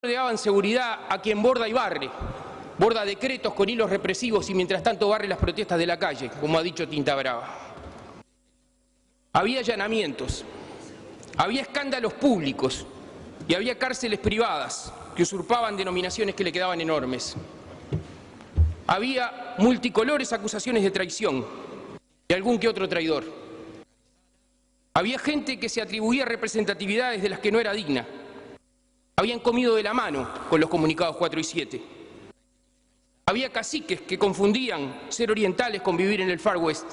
le daban seguridad a quien borda y barre, borda decretos con hilos represivos y mientras tanto barre las protestas de la calle, como ha dicho Tinta Brava. Había allanamientos, había escándalos públicos y había cárceles privadas que usurpaban denominaciones que le quedaban enormes. Había multicolores acusaciones de traición y algún que otro traidor. Había gente que se atribuía representatividades de las que no era digna. Habían comido de la mano con los comunicados 4 y 7. Había caciques que confundían ser orientales con vivir en el Far West.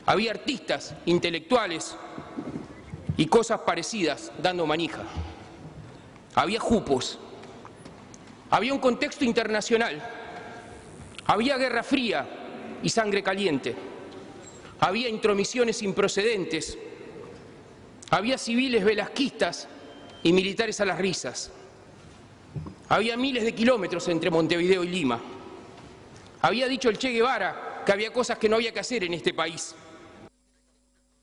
Había artistas, intelectuales y cosas parecidas dando manija. Había jupos. Había un contexto internacional. Había guerra fría y sangre caliente. Había intromisiones improcedentes. Había civiles velasquistas y militares a las risas. Había miles de kilómetros entre Montevideo y Lima. Había dicho el Che Guevara que había cosas que no había que hacer en este país.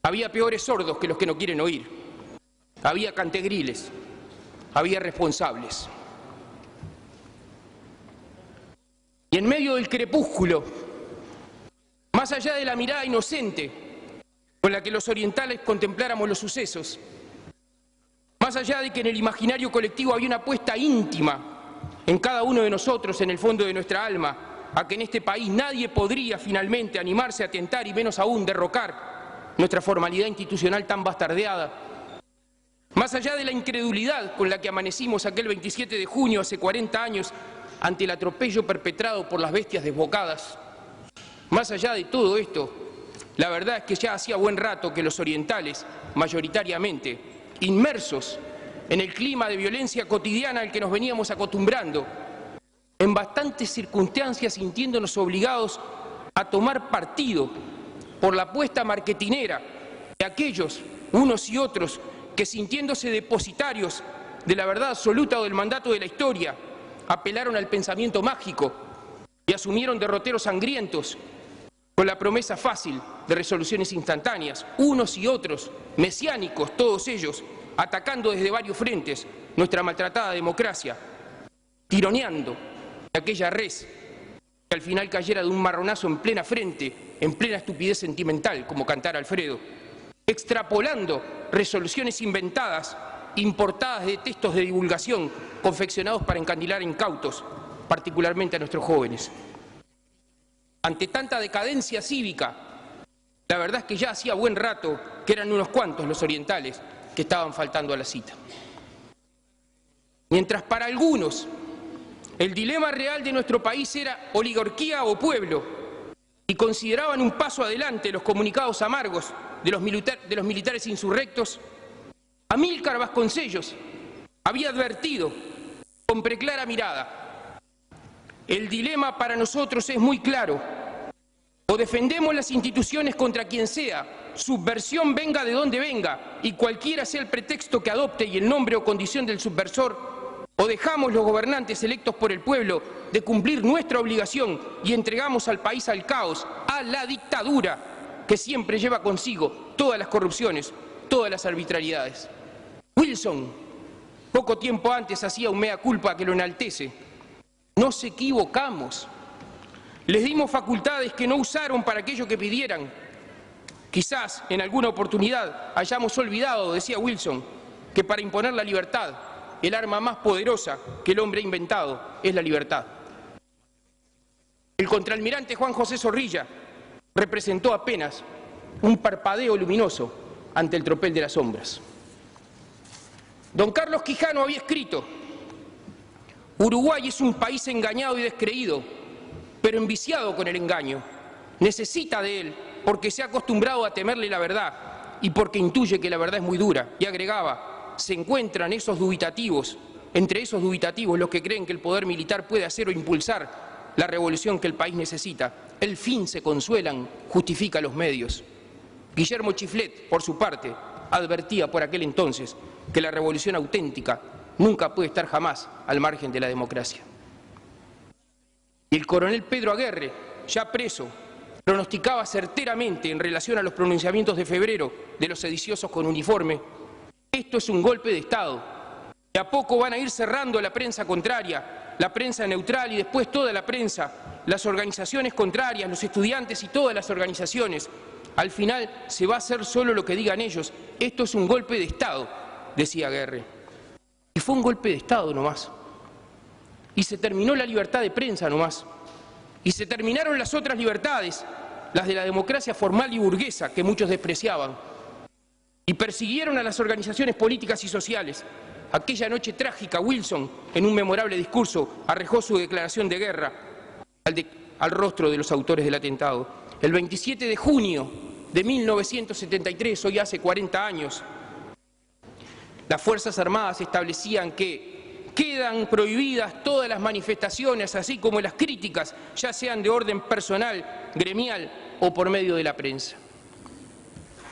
Había peores sordos que los que no quieren oír. Había cantegriles. Había responsables. Y en medio del crepúsculo, más allá de la mirada inocente con la que los orientales contempláramos los sucesos, más allá de que en el imaginario colectivo había una apuesta íntima en cada uno de nosotros, en el fondo de nuestra alma, a que en este país nadie podría finalmente animarse a tentar y menos aún derrocar nuestra formalidad institucional tan bastardeada, más allá de la incredulidad con la que amanecimos aquel 27 de junio hace 40 años ante el atropello perpetrado por las bestias desbocadas, más allá de todo esto, la verdad es que ya hacía buen rato que los orientales, mayoritariamente, inmersos en el clima de violencia cotidiana al que nos veníamos acostumbrando, en bastantes circunstancias sintiéndonos obligados a tomar partido por la apuesta marketinera de aquellos, unos y otros, que sintiéndose depositarios de la verdad absoluta o del mandato de la historia, apelaron al pensamiento mágico y asumieron derroteros sangrientos con la promesa fácil de resoluciones instantáneas, unos y otros, mesiánicos, todos ellos, atacando desde varios frentes nuestra maltratada democracia, tironeando aquella res que al final cayera de un marronazo en plena frente, en plena estupidez sentimental, como cantara Alfredo, extrapolando resoluciones inventadas, importadas de textos de divulgación, confeccionados para encandilar incautos, particularmente a nuestros jóvenes. Ante tanta decadencia cívica, la verdad es que ya hacía buen rato que eran unos cuantos los orientales que estaban faltando a la cita. Mientras para algunos el dilema real de nuestro país era oligarquía o pueblo, y consideraban un paso adelante los comunicados amargos de los militares insurrectos, Amílcar Vasconcellos había advertido con preclara mirada: el dilema para nosotros es muy claro, o defendemos las instituciones contra quien sea, subversión venga de donde venga y cualquiera sea el pretexto que adopte y el nombre o condición del subversor, o dejamos los gobernantes electos por el pueblo de cumplir nuestra obligación y entregamos al país al caos, a la dictadura que siempre lleva consigo todas las corrupciones, todas las arbitrariedades. Wilson, poco tiempo antes, hacía un mea culpa que lo enaltece. Nos equivocamos. Les dimos facultades que no usaron para aquello que pidieran. Quizás en alguna oportunidad hayamos olvidado, decía Wilson, que para imponer la libertad, el arma más poderosa que el hombre ha inventado es la libertad. El contraalmirante Juan José Zorrilla representó apenas un parpadeo luminoso ante el tropel de las sombras. Don Carlos Quijano había escrito: Uruguay es un país engañado y descreído, pero enviciado con el engaño. Necesita de él porque se ha acostumbrado a temerle la verdad y porque intuye que la verdad es muy dura. Y agregaba: se encuentran esos dubitativos, entre esos dubitativos los que creen que el poder militar puede hacer o impulsar la revolución que el país necesita. El fin se consuelan, justifica los medios. Guillermo Chiflet, por su parte, advertía por aquel entonces que la revolución auténtica nunca puede estar jamás al margen de la democracia. Y el coronel Pedro Aguerre, ya preso, pronosticaba certeramente en relación a los pronunciamientos de febrero de los sediciosos con uniforme: esto es un golpe de Estado De a poco van a ir cerrando la prensa contraria, la prensa neutral y después toda la prensa, las organizaciones contrarias, los estudiantes y todas las organizaciones. Al final se va a hacer solo lo que digan ellos. Esto es un golpe de Estado, decía Aguerre. Y fue un golpe de Estado nomás. Y se terminó la libertad de prensa nomás. Y se terminaron las otras libertades, las de la democracia formal y burguesa que muchos despreciaban. Y persiguieron a las organizaciones políticas y sociales. Aquella noche trágica, Wilson, en un memorable discurso, arrojó su declaración de guerra al rostro de los autores del atentado. El 27 de junio de 1973, hoy hace 40 años, las Fuerzas Armadas establecían que quedan prohibidas todas las manifestaciones, así como las críticas, ya sean de orden personal, gremial o por medio de la prensa.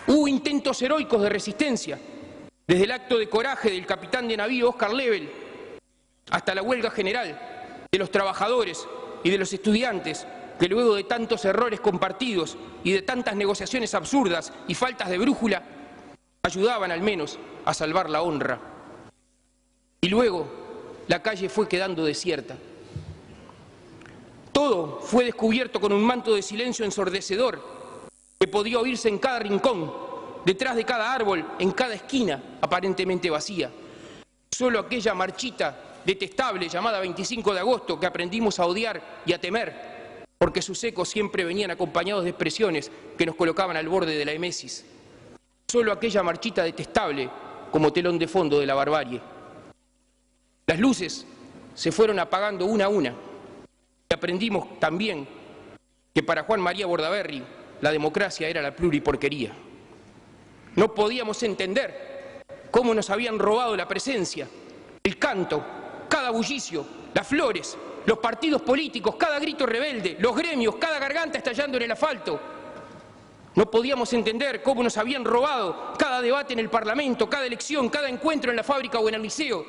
Hubo intentos heroicos de resistencia, desde el acto de coraje del capitán de navío Oscar Lebel hasta la huelga general de los trabajadores y de los estudiantes, que luego de tantos errores compartidos y de tantas negociaciones absurdas y faltas de brújula, ayudaban al menos a salvar la honra. Y luego la calle fue quedando desierta. Todo fue descubierto con un manto de silencio ensordecedor que podía oírse en cada rincón, detrás de cada árbol, en cada esquina aparentemente vacía. Solo aquella marchita detestable llamada 25 de agosto que aprendimos a odiar y a temer, porque sus ecos siempre venían acompañados de expresiones que nos colocaban al borde de la emesis. Solo aquella marchita detestable como telón de fondo de la barbarie. Las luces se fueron apagando una a una y aprendimos también que para Juan María Bordaberry la democracia era la pluriporquería. No podíamos entender cómo nos habían robado la presencia, el canto, cada bullicio, las flores, los partidos políticos, cada grito rebelde, los gremios, cada garganta estallando en el asfalto. No podíamos entender cómo nos habían robado cada debate en el Parlamento, cada elección, cada encuentro en la fábrica o en el liceo,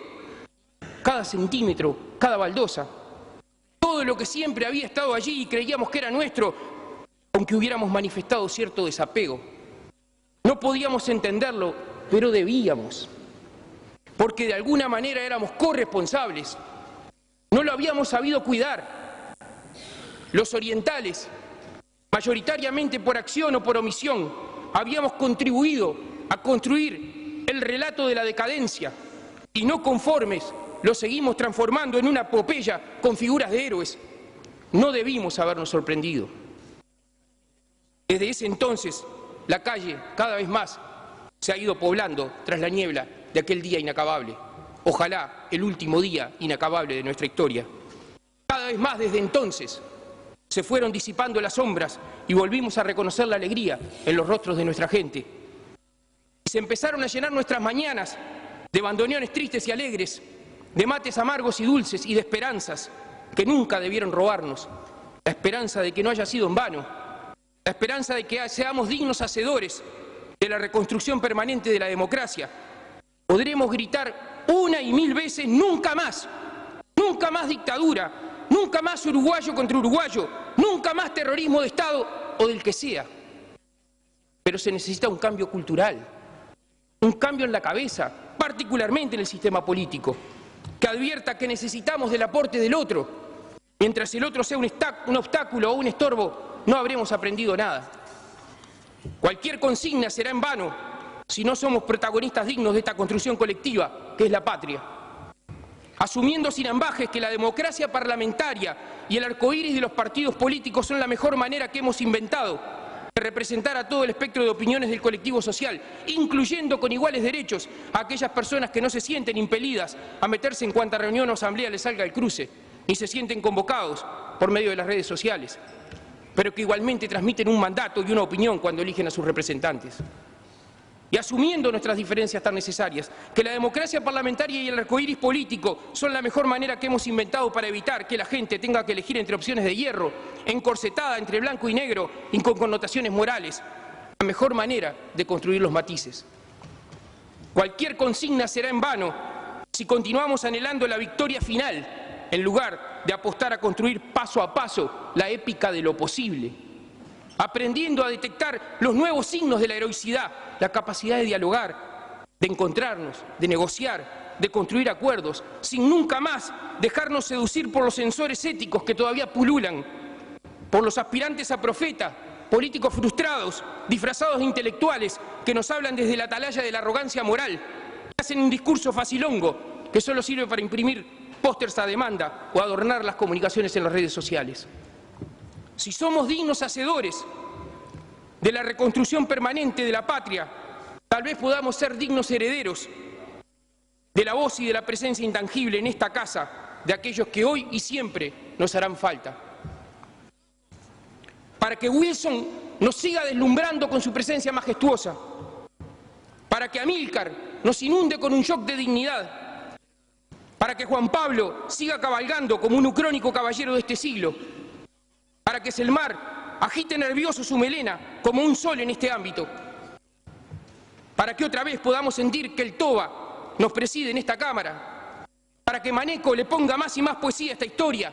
cada centímetro, cada baldosa. Todo lo que siempre había estado allí y creíamos que era nuestro, aunque hubiéramos manifestado cierto desapego. No podíamos entenderlo, pero debíamos, porque de alguna manera éramos corresponsables. No lo habíamos sabido cuidar. Los orientales, mayoritariamente por acción o por omisión, habíamos contribuido a construir el relato de la decadencia y no conformes lo seguimos transformando en una epopeya con figuras de héroes. No debimos habernos sorprendido. Desde ese entonces, la calle, cada vez más, se ha ido poblando tras la niebla de aquel día inacabable. Ojalá el último día inacabable de nuestra historia. Cada vez más desde entonces se fueron disipando las sombras y volvimos a reconocer la alegría en los rostros de nuestra gente. Y se empezaron a llenar nuestras mañanas de bandoneones tristes y alegres, de mates amargos y dulces y de esperanzas que nunca debieron robarnos. La esperanza de que no haya sido en vano. La esperanza de que seamos dignos hacedores de la reconstrucción permanente de la democracia. Podremos gritar una y mil veces nunca más dictadura, nunca más uruguayo contra uruguayo, nunca más terrorismo de Estado o del que sea. Pero se necesita un cambio cultural, un cambio en la cabeza, particularmente en el sistema político, que advierta que necesitamos del aporte del otro. Mientras el otro sea un obstáculo o un estorbo, no habremos aprendido nada. Cualquier consigna será en vano si no somos protagonistas dignos de esta construcción colectiva que es la patria. Asumiendo sin ambajes que la democracia parlamentaria y el arcoíris de los partidos políticos son la mejor manera que hemos inventado de representar a todo el espectro de opiniones del colectivo social, incluyendo con iguales derechos a aquellas personas que no se sienten impelidas a meterse en cuanta reunión o asamblea les salga el cruce, ni se sienten convocados por medio de las redes sociales, pero que igualmente transmiten un mandato y una opinión cuando eligen a sus representantes. Y asumiendo nuestras diferencias tan necesarias, que la democracia parlamentaria y el arcoíris político son la mejor manera que hemos inventado para evitar que la gente tenga que elegir entre opciones de hierro, encorsetada entre blanco y negro y con connotaciones morales, la mejor manera de construir los matices. Cualquier consigna será en vano si continuamos anhelando la victoria final, en lugar de apostar a construir paso a paso la épica de lo posible, aprendiendo a detectar los nuevos signos de la heroicidad, la capacidad de dialogar, de encontrarnos, de negociar, de construir acuerdos, sin nunca más dejarnos seducir por los censores éticos que todavía pululan, por los aspirantes a profeta, políticos frustrados, disfrazados de intelectuales, que nos hablan desde la atalaya de la arrogancia moral, que hacen un discurso facilongo que solo sirve para imprimir pósters a demanda o adornar las comunicaciones en las redes sociales. Si somos dignos hacedores de la reconstrucción permanente de la patria, tal vez podamos ser dignos herederos de la voz y de la presencia intangible en esta casa de aquellos que hoy y siempre nos harán falta. Para que Wilson nos siga deslumbrando con su presencia majestuosa, para que Amílcar nos inunde con un shock de dignidad, para que Juan Pablo siga cabalgando como un ucrónico caballero de este siglo, para que Selmar agite nervioso su melena como un sol en este ámbito, para que otra vez podamos sentir que el Toba nos preside en esta Cámara, para que Maneco le ponga más y más poesía a esta historia,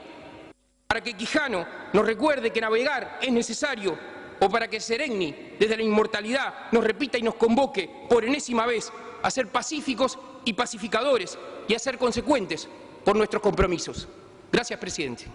para que Quijano nos recuerde que navegar es necesario, o para que Seregni, desde la inmortalidad, nos repita y nos convoque por enésima vez a ser pacíficos y pacificadores y a ser consecuentes por nuestros compromisos. Gracias, presidente.